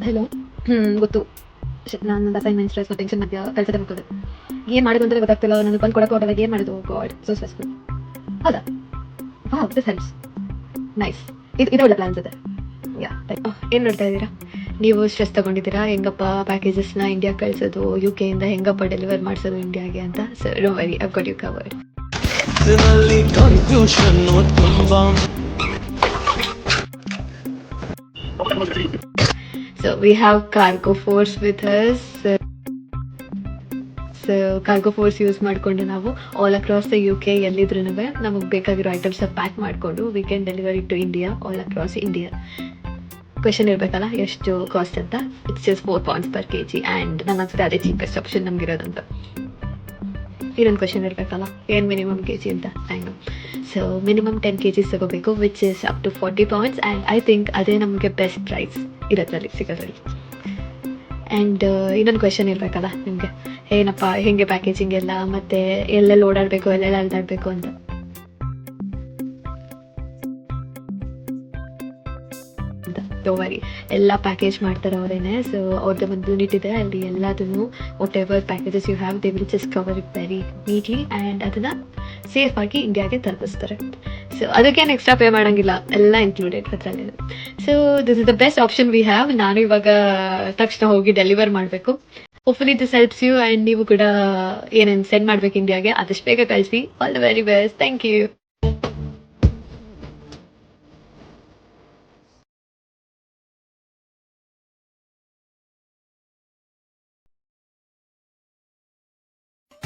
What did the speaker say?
Hello. ಗೊತ್ತು. ನಾನು assignment stress tension ಮಧ್ಯ ಕೆಲಸದ ಹೋಗ್ತದೆ. ಏನು ಮಾಡೋದು ಅಂತ ಗೊತ್ತಾಗ್ತಿಲ್ಲ. ನನಗೆ ಬಂದು ಕೊಡೋಕೆ ಹೋಗಲ್ಲ. ಏನು ಮಾಡೋದು? God, so stressful. ಹೌದಾ? Wow, this helps. ನೈಸ್. ಇದು ಒಳ್ಳೆ ಪ್ಲಾನ್ಸ್ ಇದೆ. ಯಾ. ಏನು ನೋಡ್ತಾ ಇದ್ದೀರಾ? ನೀವು ಸ್ಟ್ರೆಸ್ ತೊಗೊಂಡಿದ್ದೀರಾ ಹೆಂಗಪ್ಪ ಪ್ಯಾಕೇಜಸ್ನ ಇಂಡಿಯಾಗೆ ಕಳಿಸೋದು, UK ಇಂದ ಹೆಂಗಪ್ಪ ಡೆಲಿವರ್ ಮಾಡಿಸೋದು ಇಂಡಿಯಾಗೆ ಅಂತ. So don't worry, I got you covered. So we have Cargo Force with us. So Cargo Force use ಮಾಡಿಕೊಂಡು ನಾವು ಆಲ್ ಅಕ್ರಾಸ್ ದ UK ಎಲ್ಲಿದ್ರೂ ನಮಗೆ ಬೇಕಾಗಿರೋ ಐಟಮ್ಸ್ ಪ್ಯಾಕ್ ಮಾಡಿಕೊಂಡು we can delivery to India, all across India. Question ಇರಬೇಕಲ್ಲ ಎಷ್ಟು cost ಅಂತ. It's just £4 per kg and ನನ್ನ ಅನ್ಸುತ್ತೆ ಅದೇ ಚೀಪೆಸ್ಟ್ ಆಪ್ಷನ್ ನಮಗಿರೋದಂತ. ಇನ್ನೊಂದು ಕ್ವೆಶನ್ ಇರಬೇಕಲ್ಲ, ಏನು ಮಿನಿಮಮ್ kg ಅಂತ. ಆ್ಯಂಡ್ ಸೊ ಮಿನಿಮಮ್ 10 kg ತಗೋಬೇಕು, which is up to £40 and I think ಅದೇ ನಮಗೆ ಬೆಸ್ಟ್ ಪ್ರೈಸ್ ಇರೋದ್ರಲ್ಲಿ ಸಿಗೋದ್ರಲ್ಲಿ. ಆ್ಯಂಡ್ ಇನ್ನೊಂದು ಕ್ವೆಶನ್ ಇರಬೇಕಲ್ಲ ನಿಮಗೆ, ಏನಪ್ಪ ಹೇಗೆ ಪ್ಯಾಕೇಜಿಂಗ್ ಎಲ್ಲ, ಮತ್ತು ಎಲ್ಲೆಲ್ಲಿ ಓಡಾಡಬೇಕು, ಎಲ್ಲೆಲ್ಲ ಅಲ್ದಾಡಬೇಕು ಅಂತ. ಡೋವರಿ ಎಲ್ಲ ಪ್ಯಾಕೇಜ್ ಮಾಡ್ತಾರೆ ಅವರೇನೆ. ಸೊ ಅವ್ರದ್ದು ಒಂದು ಯೂನಿಟ್ ಇದೆ, ಅಲ್ಲಿ ಎಲ್ಲದನ್ನು whatever packages you have they will just cover it very neatly and ಅದನ್ನು ಸೇಫಾಗಿ ಇಂಡಿಯಾಗೆ ತಲುಪಿಸ್ತಾರೆ. ಸೊ ಅದಕ್ಕೇನು ಎಕ್ಸ್ಟ್ರಾ ಪೇ ಮಾಡೋಂಗಿಲ್ಲ, ಎಲ್ಲ ಇನ್ಕ್ಲೂಡೆಡ್ ಅದರಲ್ಲಿ. So this is the best option we have. ನಾನು ಇವಾಗ ತಕ್ಷಣ ಹೋಗಿ ಡೆಲಿವರ್ ಮಾಡಬೇಕು. Hopefully this helps you and ನೀವು ಕೂಡ ಏನೇನು ಸೆಂಡ್ ಮಾಡಬೇಕು ಇಂಡಿಯಾಗೆ ಆದಷ್ಟು ಬೇಗ ಕಳಿಸಿ. All the very best. Thank you.